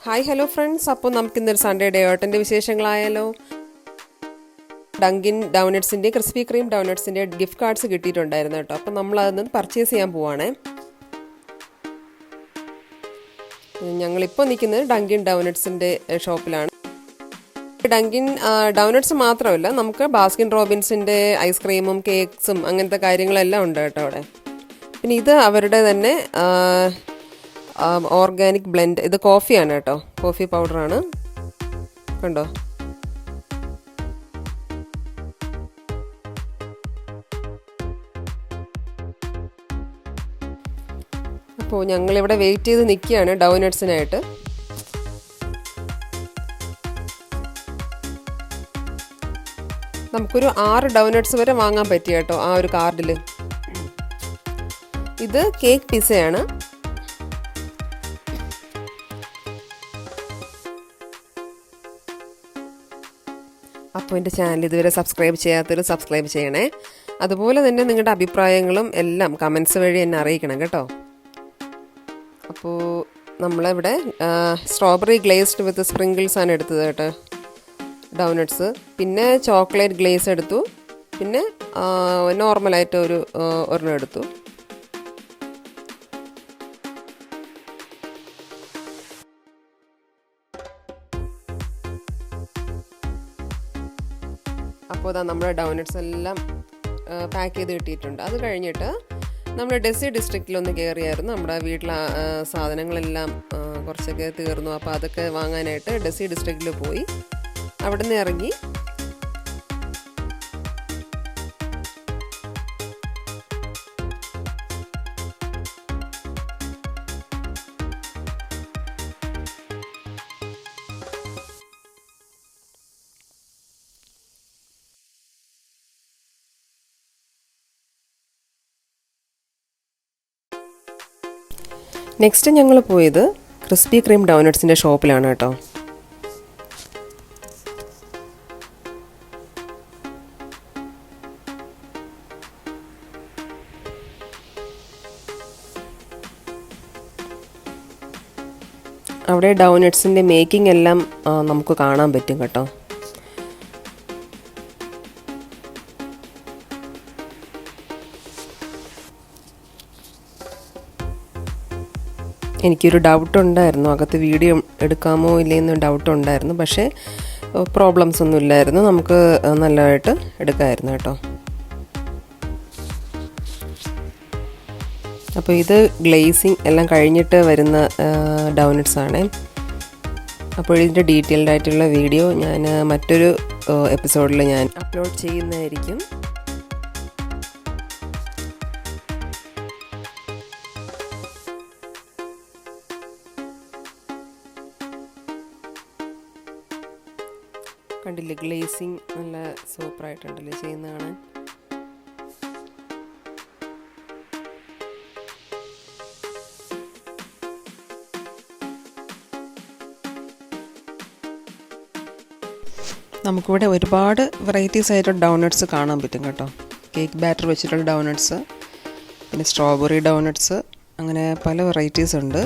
Hi hello friends, അപ്പോൾ നമുക്കിന്നൊരു Sunday day ഔട്ടിൻ്റെ വിശേഷങ്ങളായാലോ. ഡങ്കിൻ ഡൗണട്ട്സിൻ്റെ ക്രിസ്പി ക്രീം ഡൗണട്ട്സിൻ്റെ ഗിഫ്റ്റ് കാർഡ്സ് കിട്ടിയിട്ടുണ്ടായിരുന്നു കേട്ടോ. അപ്പോൾ നമ്മളതൊന്ന് പർച്ചേസ് ചെയ്യാൻ പോവാണേ. ഞങ്ങളിപ്പോൾ നിൽക്കുന്നത് ഡങ്കിൻ ഡൗണട്ട്സിൻ്റെ ഷോപ്പിലാണ്. ഡങ്കിൻ ഡൗണട്ട്സ് മാത്രമല്ല, നമുക്ക് ബാസ്കിൻ റോബിൻസിൻ്റെ ഐസ്ക്രീമും കേക്ക്സും അങ്ങനത്തെ കാര്യങ്ങളെല്ലാം ഉണ്ട് കേട്ടോ അവിടെ. പിന്നെ ഇത് അവരുടെ തന്നെ ഓർഗാനിക് ബ്ലെൻഡ്, ഇത് കോഫിയാണ് കേട്ടോ, കോഫി പൗഡറാണ് കണ്ടോ. അപ്പോൾ ഞങ്ങളിവിടെ വെയിറ്റ് ചെയ്ത് നിൽക്കുകയാണ് ഡൗനട്ട്സിനായിട്ട്. നമുക്കൊരു 6 ഡൗനട്ട്സ് വരെ വാങ്ങാൻ പറ്റി കേട്ടോ ആ ഒരു കാർഡിൽ. ഇത് കേക്ക് പിസയാണ്. അപ്പോൾ എൻ്റെ ചാനൽ ഇതുവരെ സബ്സ്ക്രൈബ് ചെയ്യാത്തവർ സബ്സ്ക്രൈബ് ചെയ്യണേ. അതുപോലെ തന്നെ നിങ്ങളുടെ അഭിപ്രായങ്ങളും എല്ലാം കമൻസ് വഴി എന്നെ അറിയിക്കണം കേട്ടോ. അപ്പോൾ നമ്മളിവിടെ സ്ട്രോബെറി ഗ്ലേസ്ഡ് വിത്ത് സ്പ്രിങ്കിൾസ് ആണ് എടുത്തത് കേട്ടോ ഡൗനട്ട്സ്. പിന്നെ ചോക്ലേറ്റ് ഗ്ലേസ് എടുത്തു. പിന്നെ നോർമലായിട്ട് ഒരെണ്ണം എടുത്തു. അപ്പോൾ അതാ നമ്മുടെ ഡൗനട്ട്സ് എല്ലാം പാക്ക് ചെയ്ത് കിട്ടിയിട്ടുണ്ട്. അത് കഴിഞ്ഞിട്ട് നമ്മൾ ഡെസി ഡിസ്ട്രിക്റ്റിലൊന്ന് കയറിയായിരുന്നു. നമ്മുടെ വീട്ടിലെ സാധനങ്ങളെല്ലാം കുറച്ചൊക്കെ തീർന്നു. അപ്പോൾ അതൊക്കെ വാങ്ങാനായിട്ട് ഡെസി ഡിസ്ട്രിക്റ്റിൽ പോയി. അവിടെ നിന്ന് ഇറങ്ങി നെക്സ്റ്റ് ഞങ്ങൾ പോയത് ക്രിസ്പി ക്രീം ഡൗനട്ട്സിൻ്റെ ഷോപ്പിലാണ് കേട്ടോ. അവിടെ ഡൗനട്ട്സിൻ്റെ മേക്കിംഗ് എല്ലാം നമുക്ക് കാണാൻ പറ്റും കേട്ടോ. എനിക്കൊരു ഡൗട്ട് ഉണ്ടായിരുന്നു, അകത്ത് വീഡിയോ എടുക്കാമോ ഇല്ലയെന്ന് ഡൗട്ട് ഉണ്ടായിരുന്നു. പക്ഷേ പ്രോബ്ലംസ് ഒന്നും ഇല്ലായിരുന്നു, നമുക്ക് നല്ലതായിട്ട് എടുക്കാമായിരുന്നു കേട്ടോ. അപ്പോൾ ഇത് ഗ്ലേസിങ് എല്ലാം കഴിഞ്ഞിട്ട് വരുന്ന ഡൗനട്ട്സ് ആണ്. അപ്പോൾ ഇതിൻ്റെ ഡീറ്റെയിൽഡ് ആയിട്ടുള്ള വീഡിയോ ഞാൻ മറ്റൊരു എപ്പിസോഡിൽ ഞാൻ അപ്ലോഡ് ചെയ്യുന്നതായിരിക്കും. കണ്ടില്ലേ, ഗ്ലേസിങ് നല്ല സൂപ്പറായിട്ടുണ്ടല്ലേ ചെയ്യുന്ന കാണാൻ. നമുക്കിവിടെ ഒരുപാട് വെറൈറ്റീസ് ആയിട്ടുള്ള ഡൗനട്ട്സ് കാണാൻ പറ്റും കേട്ടോ. കേക്ക് ബാറ്റർ വെച്ചിട്ടുള്ള ഡൗനട്ട്സ്, പിന്നെ സ്ട്രോബെറി ഡൗനട്ട്സ്, അങ്ങനെ പല വെറൈറ്റീസ് ഉണ്ട്.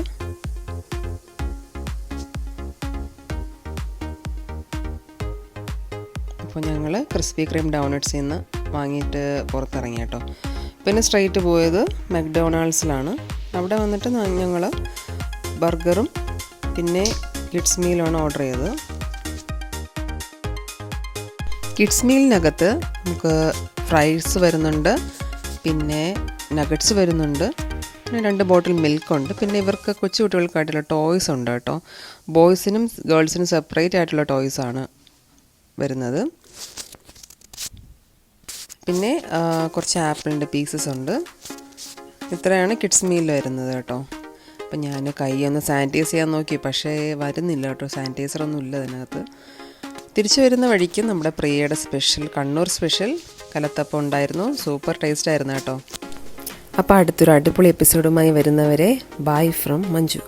അപ്പോൾ ഞങ്ങൾ ക്രിസ്പി ക്രീം ഡൗനട്ട്സിൽ നിന്ന് വാങ്ങിയിട്ട് പുറത്തിറങ്ങി കേട്ടോ. പിന്നെ സ്ട്രൈറ്റ് പോയത് മക്ഡൊണാൾഡ്സിലാണ്. അവിടെ വന്നിട്ട് ഞങ്ങൾ ബർഗറും പിന്നെ കിഡ്സ് മീലാണ് ഓർഡർ ചെയ്തത്. കിഡ്സ് മീലിനകത്ത് നമുക്ക് ഫ്രൈസ് വരുന്നുണ്ട്, പിന്നെ നഗറ്റ്സ് വരുന്നുണ്ട്, പിന്നെ 2 ബോട്ടിൽ മിൽക്കുണ്ട്. പിന്നെ ഇവർക്ക് കൊച്ചു കുട്ടികൾക്കായിട്ടുള്ള ടോയ്സ് ഉണ്ട് കേട്ടോ. ബോയ്സിനും ഗേൾസിനും സെപ്പറേറ്റ് ആയിട്ടുള്ള ടോയ്സാണ് വരുന്നത്. പിന്നെ കുറച്ച് ആപ്പിളിൻ്റെ പീസസ് ഉണ്ട്. ഇത്രയാണ് കിഡ്സ് മീൽ വരുന്നത് കേട്ടോ. അപ്പം ഞാൻ കൈയൊന്ന് സാനിറ്റൈസ് ചെയ്യാൻ നോക്കി, പക്ഷേ വരുന്നില്ല കേട്ടോ, സാനിറ്റൈസറൊന്നും ഇല്ല അതിനകത്ത്. തിരിച്ചു വരുന്ന വഴിക്ക് നമ്മുടെ പ്രിയയുടെ സ്പെഷ്യൽ കണ്ണൂർ സ്പെഷ്യൽ കലത്തപ്പം ഉണ്ടായിരുന്നു. സൂപ്പർ ടേസ്റ്റ് ആയിരുന്നു കേട്ടോ. അപ്പോൾ അടുത്തൊരു അടിപൊളി എപ്പിസോഡുമായി വരുന്നവരെ ബൈ ഫ്രം മഞ്ജു.